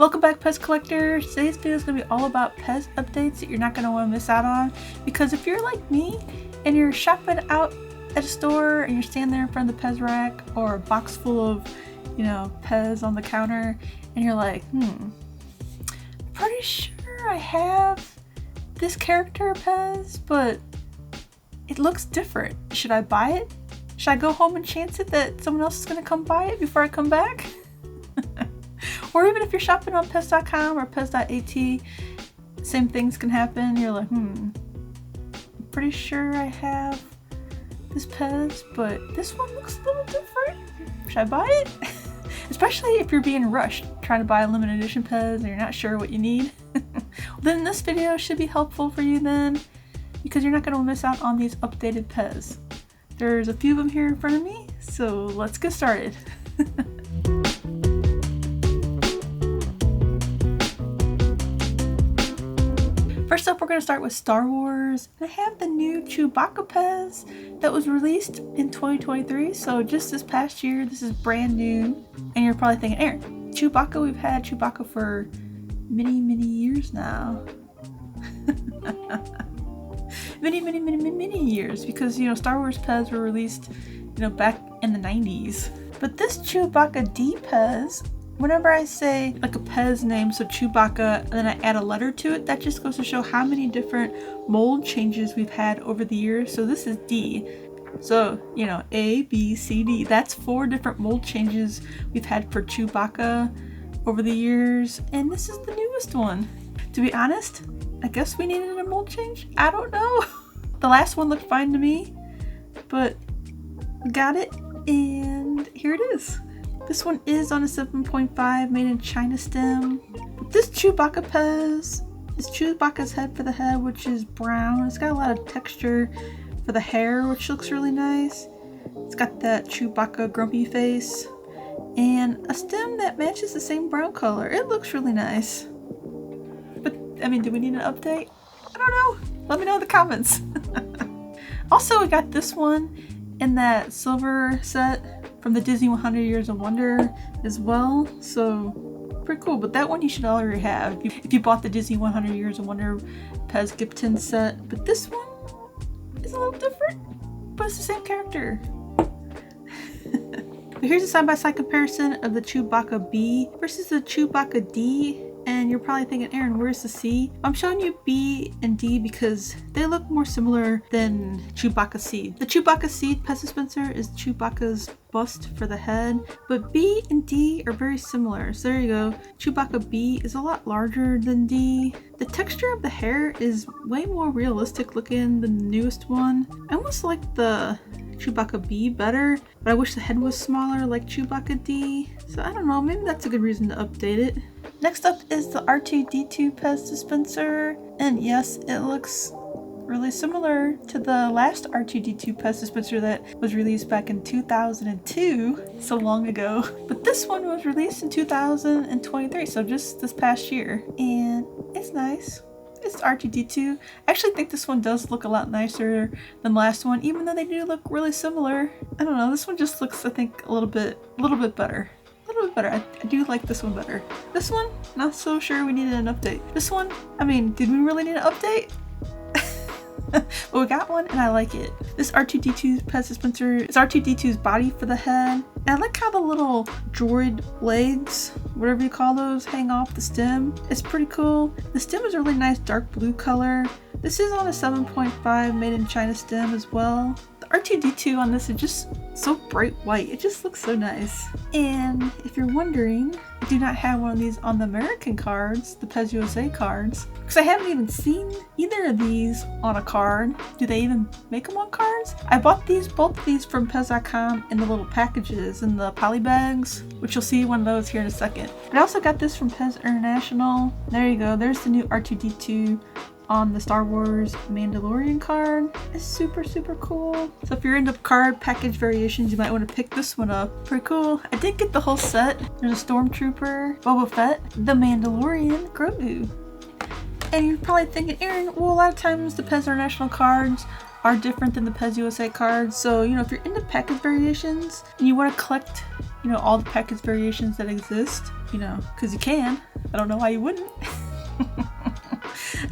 Welcome back, PEZ collectors. Today's video is going to be all about PEZ updates that you're not going to want to miss out on, because if you're like me and you're shopping out at a store and you're standing there in front of the PEZ rack or a box full of, PEZ on the counter, and you're like, pretty sure I have this character PEZ, but it looks different. Should I buy it? Should I go home and chance it that someone else is going to come buy it before I come back? Or even if you're shopping on PEZ.com or PEZ.at, same things can happen. You're like, I'm pretty sure I have this PEZ, but this one looks a little different. Should I buy it? Especially if you're being rushed trying to buy a limited edition PEZ and you're not sure what you need. Then this video should be helpful for you then, because you're not going to miss out on these updated PEZ. There's a few of them here in front of me, so let's get started. First up, we're going to start with Star Wars. I have the new Chewbacca PEZ that was released in 2023, so just this past year. This is brand new. And you're probably thinking, Erin, Chewbacca, we've had Chewbacca for many years now. many years, because Star Wars PEZ were released back in the 90s. But this Chewbacca D PEZ, whenever I say like a PEZ name, so Chewbacca, and then I add a letter to it, that just goes to show how many different mold changes we've had over the years. So this is D. So, A, B, C, D. That's 4 different mold changes we've had for Chewbacca over the years. And this is the newest one. To be honest, I guess we needed a mold change. I don't know. The last one looked fine to me, but got it, and here it is. This one is on a 7.5 made in China stem. But this Chewbacca PEZ is Chewbacca's head for the head, which is brown. It's got a lot of texture for the hair, which looks really nice. It's got that Chewbacca grumpy face and a stem that matches the same brown color. It looks really nice. But, do we need an update? I don't know. Let me know in the comments. Also, we got this one in that silver set from the Disney 100 Years of Wonder as well, so pretty cool. But that one you should already have if you bought the Disney 100 Years of Wonder PEZ Gipton set. But this one is a little different, but it's the same character. Here's a side-by-side comparison of the Chewbacca B versus the Chewbacca D. And you're probably thinking, Erin, where's the C? I'm showing you B and D because they look more similar than Chewbacca Seed. The Chewbacca Seed PEZ Dispenser is Chewbacca's bust for the head, but B and D are very similar. So there you go. Chewbacca B is a lot larger than D. The texture of the hair is way more realistic looking than the newest one. I almost like the Chewbacca B better, but I wish the head was smaller like Chewbacca D. So I don't know, maybe that's a good reason to update it. Next up is the R2-D2 PEZ Dispenser, and yes, it looks really similar to the last R2-D2 PEZ Dispenser that was released back in 2002, so long ago. But this one was released in 2023, so just this past year, and it's nice. It's R2-D2. I actually think this one does look a lot nicer than the last one, even though they do look really similar. I don't know, this one just looks, I think, a little bit better. I do like this one better. This one, not so sure we needed an update. This one, did we really need an update? Well, we got one and I like it. This R2-D2 PEZ Dispenser is R2-D2's body for the head. And I like how the little droid blades, whatever you call those, hang off the stem. It's pretty cool. The stem is a really nice dark blue color. This is on a 7.5 made in China stem as well. The R2-D2 on this is just so bright white. It just looks so nice. And if you're wondering, I do not have one of these on the American cards, the PEZ USA cards, because I haven't even seen either of these on a card. Do they even make them on cards? I bought both of these from PEZ.com in the little packages in the poly bags, which you'll see one of those here in a second. I also got this from PEZ International. There you go. There's the new R2-D2 on the Star Wars Mandalorian card. It's super cool. So if you're into card package variations, you might want to pick this one up. Pretty cool. I did get the whole set. There's a Stormtrooper, Boba Fett, the Mandalorian, Grogu. And you're probably thinking, Erin, well, a lot of times the PEZ International cards are different than the PEZ USA cards. So, if you're into package variations and you want to collect you know, all the package variations that exist, you know, because you can. I don't know why you wouldn't.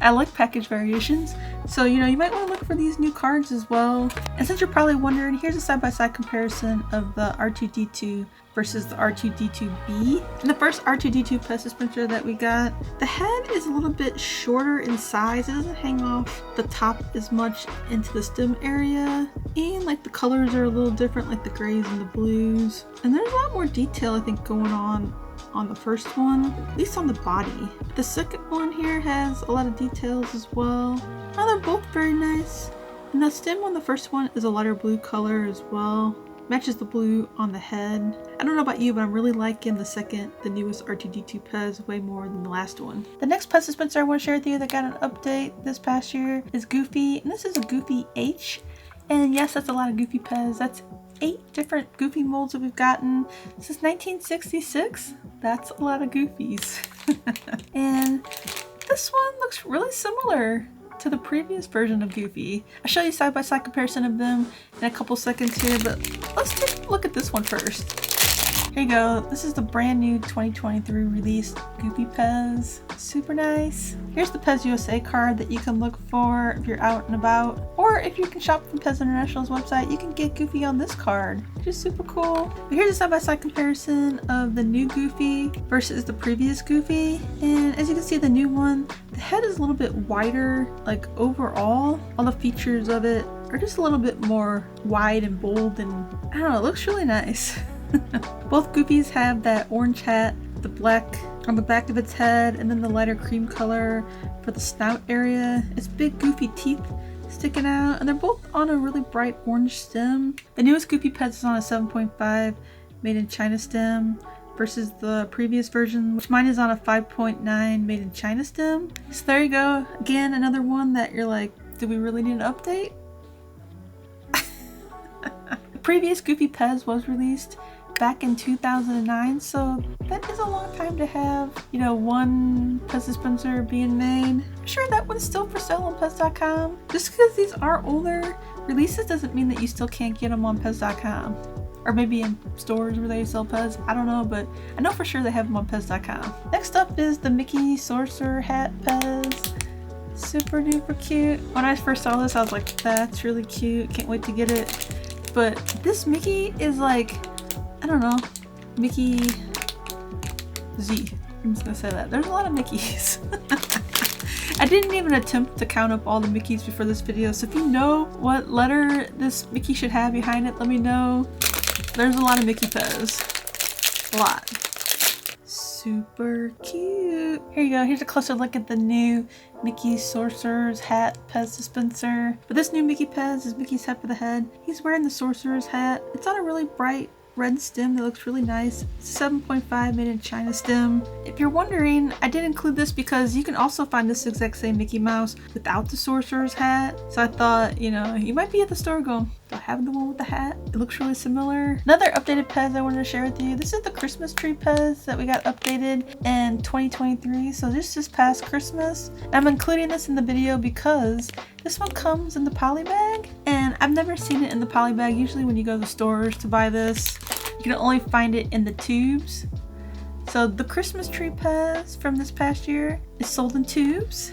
I like package variations, so you know, you might want to look for these new cards as well. And since you're probably wondering, here's a side-by-side comparison of the R2-D2 versus the R2-D2B. And the first R2-D2 PEZ dispenser that we got, the head is a little bit shorter in size. It doesn't hang off the top as much into the stem area, and like the colors are a little different, like the grays and the blues. And there's a lot more detail, I think, going on the first one, at least on the body. The second one here has a lot of details as well. Oh, they're both very nice. And the stem on the first one is a lighter blue color as well. Matches the blue on the head. I don't know about you, but I'm really liking the newest R2-D2 PEZ way more than the last one. The next PEZ dispenser I want to share with you that got an update this past year is Goofy, and this is a Goofy H. And yes, that's a lot of Goofy PEZ. That's 8 different Goofy molds that we've gotten since 1966. That's a lot of Goofies. And this one looks really similar to the previous version of Goofy. I'll show you side-by-side comparison of them in a couple seconds here, but let's take a look at this one first. Here you go. This is the brand new 2023 released Goofy PEZ. Super nice. Here's the PEZ USA card that you can look for if you're out and about. Or if you can shop from PEZ International's website, you can get Goofy on this card, which is super cool. But here's a side-by-side comparison of the new Goofy versus the previous Goofy. And as you can see, the new one, the head is a little bit wider, like overall. All the features of it are just a little bit more wide and bold, and I don't know, it looks really nice. Both Goofies have that orange hat, the black on the back of its head, and then the lighter cream color for the snout area. It's big Goofy teeth sticking out, and they're both on a really bright orange stem. The newest Goofy PEZ is on a 7.5 made in China stem versus the previous version, which mine is on a 5.9 made in China stem. So there you go. Again, another one that you're like, do we really need an update? The previous Goofy PEZ was released back in 2009, so that is a long time to have, you know, one PEZ dispenser being made. I'm sure that one's still for sale on PEZ.com. Just because these are older releases doesn't mean that you still can't get them on PEZ.com. Or maybe in stores where they sell PEZ. I don't know, but I know for sure they have them on PEZ.com. Next up is the Mickey Sorcerer Hat PEZ. Super duper cute. When I first saw this, I was like, that's really cute. Can't wait to get it. But this Mickey is like, I don't know, Mickey Z. I'm just gonna say that. There's a lot of Mickeys. I didn't even attempt to count up all the Mickeys before this video, so if you know what letter this Mickey should have behind it, let me know. There's a lot of Mickey PEZ. A lot. Super cute. Here you go. Here's a closer look at the new Mickey Sorcerer's Hat PEZ dispenser. But this new Mickey PEZ is Mickey's hat for the head. He's wearing the Sorcerer's Hat. It's on a really bright red stem that looks really nice. It's 7.5 made in China stem. If you're wondering, I did include this because you can also find this exact same Mickey Mouse without the Sorcerer's Hat. So I thought, you know, you might be at the store going, do I have the one with the hat? It looks really similar. Another updated PEZ I wanted to share with you. This is the Christmas tree PEZ that we got updated in 2023. So this past Christmas. And I'm including this in the video because this one comes in the poly bag, and I've never seen it in the poly bag. Usually when you go to the stores to buy this, you can only find it in the tubes. So the Christmas tree PEZ from this past year is sold in tubes.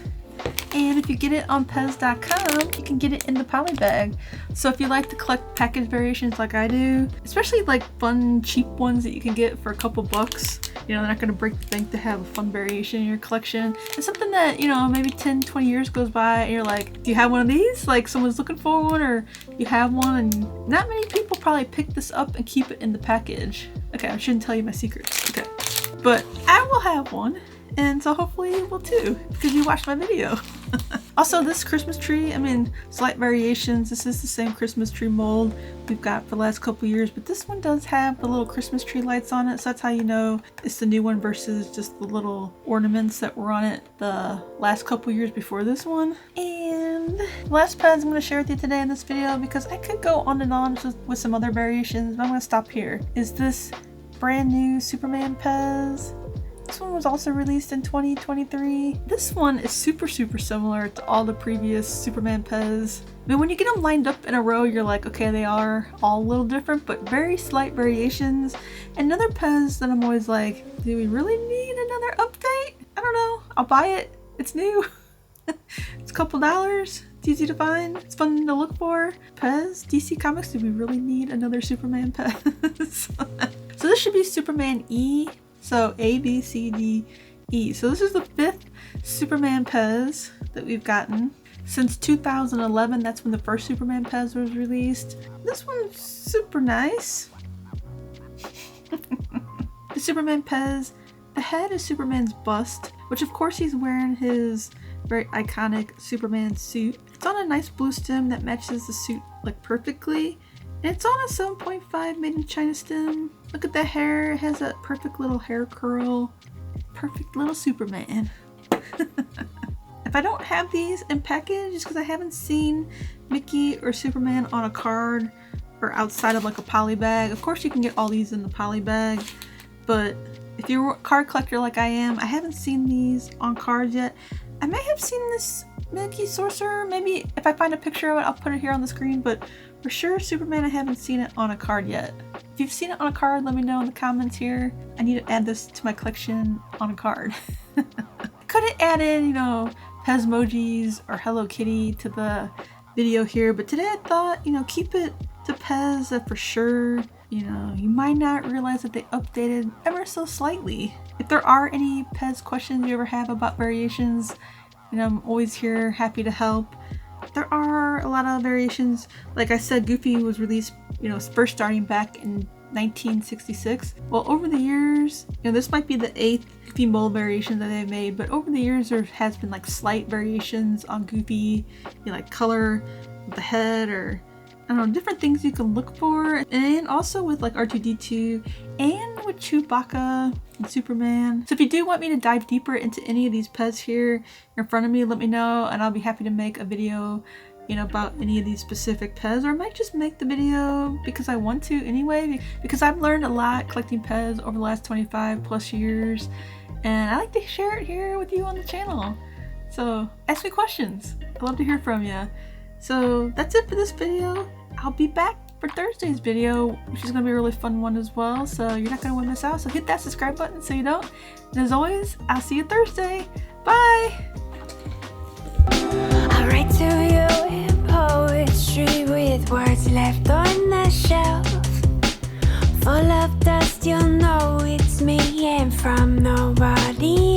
And if you get it on PEZ.com, you can get it in the poly bag. So if you like to collect package variations like I do, especially like fun, cheap ones that you can get for a couple bucks, you know, they're not going to break the bank to have a fun variation in your collection. It's something that, you know, maybe 10, 20 years goes by and you're like, do you have one of these? Like someone's looking for one, or you have one, and not many people probably pick this up and keep it in the package. Okay, I shouldn't tell you my secrets. Okay. But I will have one. And so hopefully you will too, because you watched my video. Also, this Christmas tree, I mean, slight variations. This is the same Christmas tree mold we've got for the last couple years, but this one does have the little Christmas tree lights on it. So that's how you know it's the new one versus just the little ornaments that were on it the last couple years before this one. And the last PEZ I'm going to share with you today in this video, because I could go on and on with some other variations, but I'm going to stop here, is this brand new Superman PEZ. This one was also released in 2023. This one is super similar to all the previous Superman PEZ. I mean, when you get them lined up in a row, you're like, okay, they are all a little different, but very slight variations. Another PEZ that I'm always like, do we really need another update? I don't know. I'll buy it. It's new. It's a couple dollars. It's easy to find. It's fun to look for. PEZ, DC Comics, do we really need another Superman PEZ? So this should be Superman E. So A, B, C, D, E. So this is the 5th Superman PEZ that we've gotten. Since 2011, that's when the first Superman PEZ was released. This one's super nice. The Superman PEZ, the head is Superman's bust, which of course he's wearing his very iconic Superman suit. It's on a nice blue stem that matches the suit like perfectly. And it's on a 7.5 made in China stem. Look at the hair, it has that perfect little hair curl. Perfect little Superman. If I don't have these in package, it's because I haven't seen Mickey or Superman on a card or outside of like a poly bag. Of course you can get all these in the poly bag, but if you're a card collector like I am, I haven't seen these on cards yet. I may have seen this Mickey Sorcerer, maybe if I find a picture of it I'll put it here on the screen, but for sure Superman I haven't seen it on a card yet. If you've seen it on a card, let me know in the comments here. I need to add this to my collection on a card. I could have added, you know, PEZ emojis or Hello Kitty to the video here, but today I thought, you know, keep it to PEZ that for sure, you know, you might not realize that they updated ever so slightly. If there are any PEZ questions you ever have about variations, you know, I'm always here, happy to help. There are a lot of variations. Like I said, Goofy was released, you know, first starting back in 1966. Well, over the years, you know, this might be the 8th Goofy mold variation that they've made, but over the years there has been like slight variations on Goofy, you know, like color of the head or I don't know, different things you can look for. And also with like R2-D2 and with Chewbacca and Superman. So if you do want me to dive deeper into any of these PEZ here in front of me, let me know and I'll be happy to make a video, you know, about any of these specific PEZ, or I might just make the video because I want to anyway, because I've learned a lot collecting PEZ over the last 25 plus years and I like to share it here with you on the channel. So ask me questions. I'd love to hear from you. So that's it for this video. I'll be back for Thursday's video, which is going to be a really fun one as well, so you're not going to want to miss out. So hit that subscribe button so you don't. And as always, I'll see you Thursday. Bye! I write to you in poetry with words left on the shelf. Full of dust, you'll know it's me and from nobody